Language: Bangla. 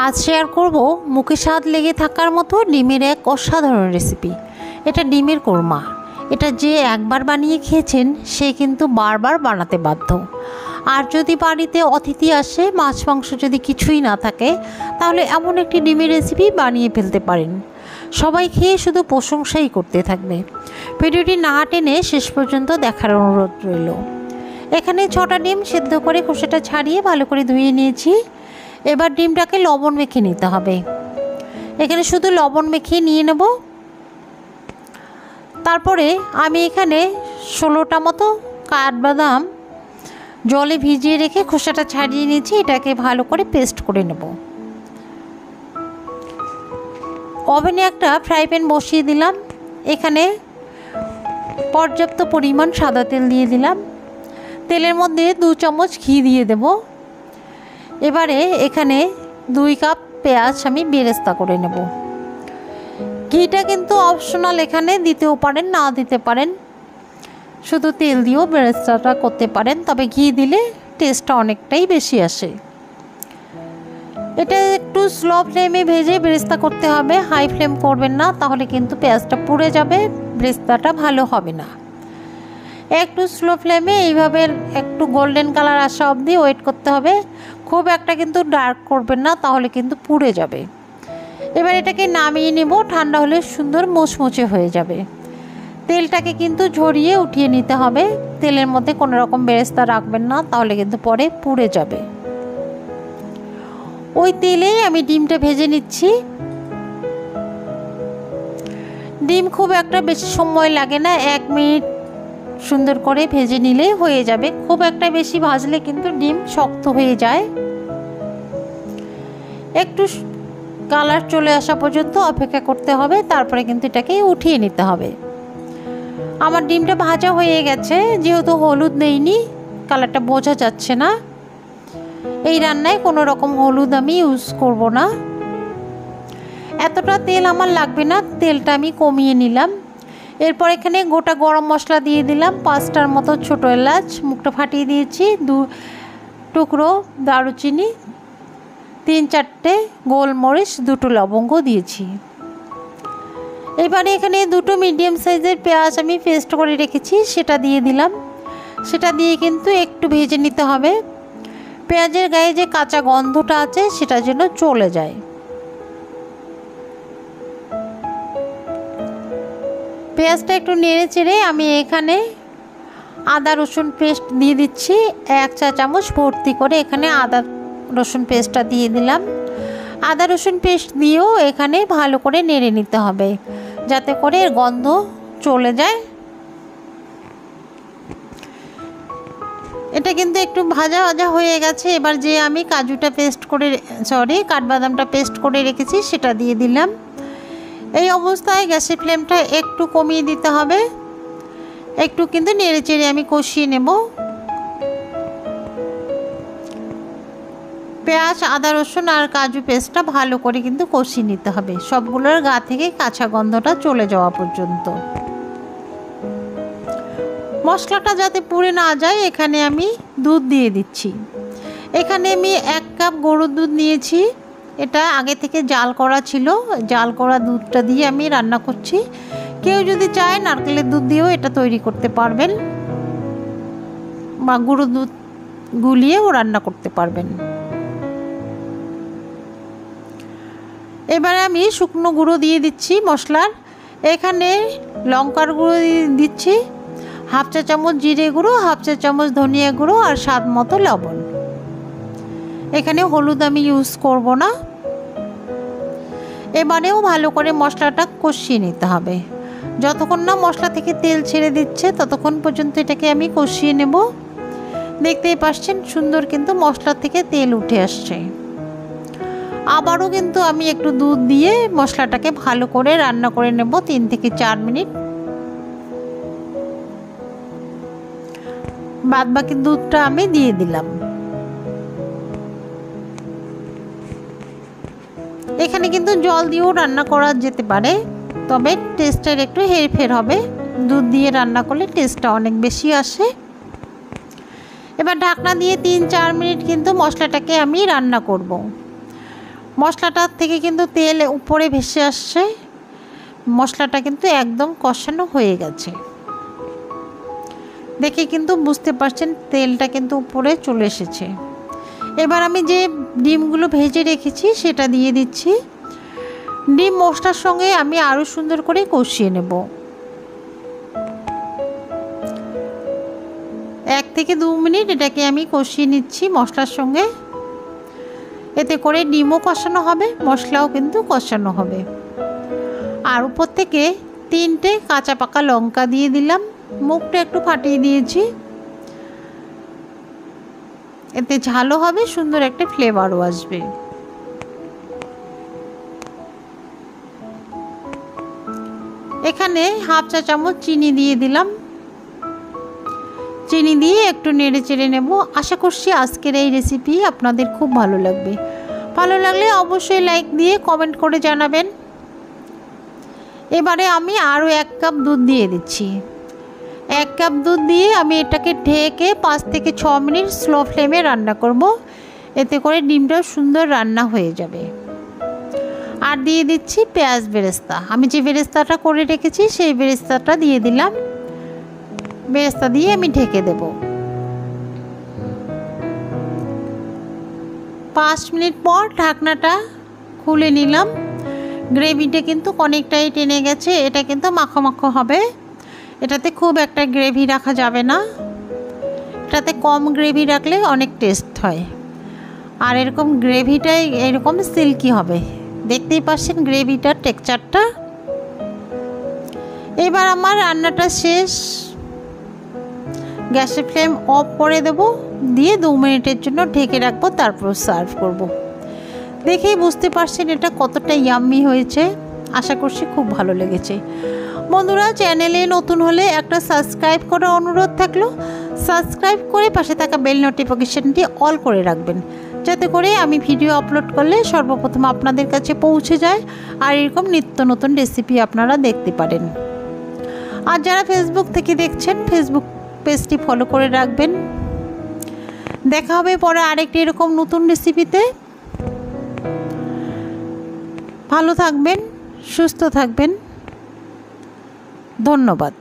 আজ শেয়ার করব মুখে স্বাদ লেগে থাকার মতো ডিমের এক অসাধারণ রেসিপি। এটা ডিমের কোরমা। এটা যে একবার বানিয়ে খেয়েছেন সে কিন্তু বারবার বানাতে বাধ্য। আর যদি বাড়িতে অতিথি আসে, মাছ মাংস যদি কিছুই না থাকে, তাহলে এমন একটি ডিমের রেসিপি বানিয়ে ফেলতে পারেন। সবাই খেয়ে শুধু প্রশংসাই করতে থাকবে। ভিডিওটি না টেনে শেষ পর্যন্ত দেখার অনুরোধ রইল। এখানে 6টা ডিম সেদ্ধ করে খোসাটা ছাড়িয়ে ভালো করে ধুয়ে নিয়েছি। এবার ডিমটাকে লবণ মেখে নিতে হবে। এখানে শুধু লবণ মেখে নিয়ে নেব। তারপরে আমি এখানে 16টা মতো কাঠবাদাম জলে ভিজিয়ে রেখে খোসাটা ছাড়িয়ে নিয়েছি। এটাকে ভালো করে পেস্ট করে নেব। ওভেনে একটা ফ্রাই প্যান বসিয়ে দিলাম। এখানে পর্যাপ্ত পরিমাণ সাদা তেল দিয়ে দিলাম। তেলের মধ্যে 2 চামচ ঘি দিয়ে দেব। এবারে এখানে 2 কাপ পেঁয়াজ আমি বেরেস্তা করে নেব। ঘিটা কিন্তু অপশনাল, এখানে দিতেও পারেন, না দিতে পারেন। শুধু তেল দিয়েও বেরেস্তাটা করতে পারেন, তবে ঘি দিলে টেস্টটা অনেকটাই বেশি আসে। এটা একটু স্লো ফ্লেমে ভেজে বেরেস্তা করতে হবে, হাই ফ্লেম করবেন না, তাহলে কিন্তু পেঁয়াজটা পুড়ে যাবে, বেরেস্তাটা ভালো হবে না। একটু স্লো ফ্লেমে এইভাবে একটু গোল্ডেন কালার আসা অবধি ওয়েট করতে হবে। খুব একটা কিন্তু ডার্ক করবেন না, তাহলে কিন্তু পুড়ে যাবে। এবার এটাকে নামিয়ে নেব। ঠান্ডা হলে সুন্দর মুচমুচে হয়ে যাবে। তেলটাকে কিন্তু ঝরিয়ে উঠিয়ে নিতে হবে। তেলের মধ্যে কোনো রকম বেরেস্তা রাখবেন না, তাহলে কিন্তু পরে পুড়ে যাবে। ওই তেলেই আমি ডিমটা ভেজে নিচ্ছি। ডিম খুব একটা বেশি সময় লাগে না, 1 মিনিট সুন্দর করে ভেজে নিলেই হয়ে যাবে। খুব একটা বেশি ভাজলে কিন্তু ডিম শক্ত হয়ে যায়। একটু কালার চলে আসা পর্যন্ত অপেক্ষা করতে হবে, তারপরে কিন্তু এটাকে উঠিয়ে নিতে হবে। আমার ডিমটা ভাজা হয়ে গেছে। যেহেতু হলুদ নেইনি, কালারটা বোঝা যাচ্ছে না। এই রান্নায় কোনো রকম হলুদ আমি ইউজ করব না। এতটা তেল আমার লাগবে না, তেলটা আমি কমিয়ে নিলাম। এরপর এখানে গোটা গরম মশলা দিয়ে দিলাম। 5টার মতো ছোটো এলাচ মুখটা ফাটিয়ে দিয়েছি। 2 টুকরো দারুচিনি, 3-4টে গোলমরিচ, 2টো লবঙ্গ দিয়েছি। এবারে এখানে 2টো মিডিয়াম সাইজের পেঁয়াজ আমি পেস্ট করে রেখেছি, সেটা দিয়ে দিলাম। সেটা দিয়ে কিন্তু একটু ভেজে নিতে হবে। পেঁয়াজের গায়ে যে কাঁচা গন্ধটা আছে সেটা যেন চলে যায়। পেঁয়াজটা একটু নেড়ে চেড়ে আমি এখানে আদা রসুন পেস্ট দিয়ে দিচ্ছি। 1 চা চামচ ভর্তি করে এখানে আদা রসুন পেস্টটা দিয়ে দিলাম। আদা রসুন পেস্ট দিয়েও এখানে ভালো করে নেড়ে নিতে হবে, যাতে করে এর গন্ধ চলে যায়। এটা কিন্তু একটু ভাজা ভাজা হয়ে গেছে। এবার যে আমি কাঠবাদামটা পেস্ট করে রেখেছি সেটা দিয়ে দিলাম। এই অবস্থায় গ্যাসের ফ্লেমটা একটু কমিয়ে দিতে হবে। একটু কিন্তু নেড়ে চেড়ে আমি কষিয়ে নেব। পেঁয়াজ, আদা রসুন আর কাজু পেস্টটা ভালো করে কিন্তু কষিয়ে নিতে হবে, সবগুলোর গা থেকে কাঁচা গন্ধটা চলে যাওয়া পর্যন্ত। মশলাটা যাতে পুড়ে না যায়, এখানে আমি দুধ দিয়ে দিচ্ছি। এখানে আমি 1 কাপ গরুর দুধ নিয়েছি। এটা আগে থেকে জাল করা ছিল। জাল করা দুধটা দিয়ে আমি রান্না করছি। কেউ যদি চায় নারকেলের দুধ দিয়েও এটা তৈরি করতে পারবেন, বা গুঁড়ো দুধ গুলিয়েও রান্না করতে পারবেন। এবারে আমি শুকনো গুঁড়ো দিয়ে দিচ্ছি মশলার। এখানে লঙ্কার গুঁড়ো দিচ্ছি, 1/2 চা চামচ জিরে গুঁড়ো, 1/2 চা চামচ ধনিয়া গুঁড়ো আর স্বাদ মতো লবণ। এখানে হলুদ আমি ইউজ করব না। এবারেও ভালো করে মশলাটা কষিয়ে নিতে হবে। যতক্ষণ না মশলা থেকে তেল ছেড়ে দিচ্ছে ততক্ষণ পর্যন্ত এটাকে আমি কষিয়ে নেব। দেখতেই পাচ্ছেন সুন্দর কিন্তু মশলা থেকে তেল উঠে আসছে। আবারও কিন্তু আমি একটু দুধ দিয়ে মশলাটাকে ভালো করে রান্না করে নেব 3 থেকে 4 মিনিট। বাদবাকি দুধটা আমি দিয়ে দিলাম। এখানে কিন্তু জল দিয়েও রান্না করা যেতে পারে, তবে টেস্টের একটু হেরফের হবে। দুধ দিয়ে রান্না করলে টেস্টটা অনেক বেশি আসে। এবার ঢাকনা দিয়ে 3-4 মিনিট কিন্তু মশলাটাকে আমি রান্না করব। মশলাটার থেকে কিন্তু তেল উপরে ভেসে আসছে, মশলাটা কিন্তু একদম কষানো হয়ে গেছে। দেখে কিন্তু বুঝতে পারছেন তেলটা কিন্তু উপরে চলে এসেছে। এবার আমি যে ডিমগুলো ভেজে রেখেছি সেটা দিয়ে দিচ্ছি। ডিম মশলার সঙ্গে আমি আরও সুন্দর করে কষিয়ে নেব। 1 থেকে 2 মিনিট এটাকে আমি কষিয়ে নিচ্ছি মশলার সঙ্গে। এতে করে ডিমও কষানো হবে, মশলাও কিন্তু কষানো হবে। আর উপর থেকে 3টে কাঁচা পাকা লঙ্কা দিয়ে দিলাম, মুখটা একটু ফাটিয়ে দিয়েছি। এতে ঝালও হবে, সুন্দর একটা ফ্লেভারও আসবে। এখানে হাফ চা চামচ চিনি দিয়ে দিলাম। চিনি দিয়ে একটু নেড়ে চেড়ে নেব। আশা করছি আজকের এই রেসিপি আপনাদের খুব ভালো লাগবে। ভালো লাগলে অবশ্যই লাইক দিয়ে কমেন্ট করে জানাবেন। এবারে আমি আরও 1 কাপ দুধ দিয়ে দিচ্ছি। 1 কাপ দুধ দিয়ে আমি এটাকে ঢেকে 5 থেকে 6 মিনিট স্লো ফ্লেমে রান্না করব। এতে করে ডিমটাও সুন্দর রান্না হয়ে যাবে। আর দিয়ে দিচ্ছি পেঁয়াজ বেরেস্তা। আমি যে বেরেস্তাটা করে রেখেছি সেই বেরেস্তাটা দিয়ে দিলাম। বেরেস্তা দিয়ে আমি ঢেকে দেব। 5 মিনিট পর ঢাকনাটা খুলে নিলাম। গ্রেভিটা কিন্তু অনেকটাই টেনে গেছে। এটা কিন্তু মাখো মাখো হবে, এটাতে খুব একটা গ্রেভি রাখা যাবে না। এটাতে কম গ্রেভি রাখলে অনেক টেস্ট হয়। আর এরকম গ্রেভিটাই এরকম সিল্কি হবে, দেখতেই পাচ্ছেন গ্রেভিটার টেক্সচারটা। এবার আমার রান্নাটা শেষ। গ্যাসের ফ্লেম অফ করে দেব, দিয়ে 2 মিনিটের জন্য ঢেকে রাখবো, তারপর সার্ভ করব। দেখেই বুঝতে পারছেন এটা কতটা ইয়াম্মি হয়েছে। আশা করছি খুব ভালো লেগেছে। বন্ধুরা, চ্যানেলে নতুন হলে একটা সাবস্ক্রাইব করার অনুরোধ থাকলো। সাবস্ক্রাইব করে পাশে থাকা বেল নোটিফিকেশানটি অল করে রাখবেন, যাতে করে আমি ভিডিও আপলোড করলে সর্বপ্রথম আপনাদের কাছে পৌঁছে যায় আর এরকম নিত্য নতুন রেসিপি আপনারা দেখতে পারেন। আর যারা ফেসবুক থেকে দেখছেন, ফেসবুক পেজটি ফলো করে রাখবেন। দেখা হবে পরে আরেকটি এরকম নতুন রেসিপিতে। ভালো থাকবেন, সুস্থ থাকবেন। ধন্যবাদ।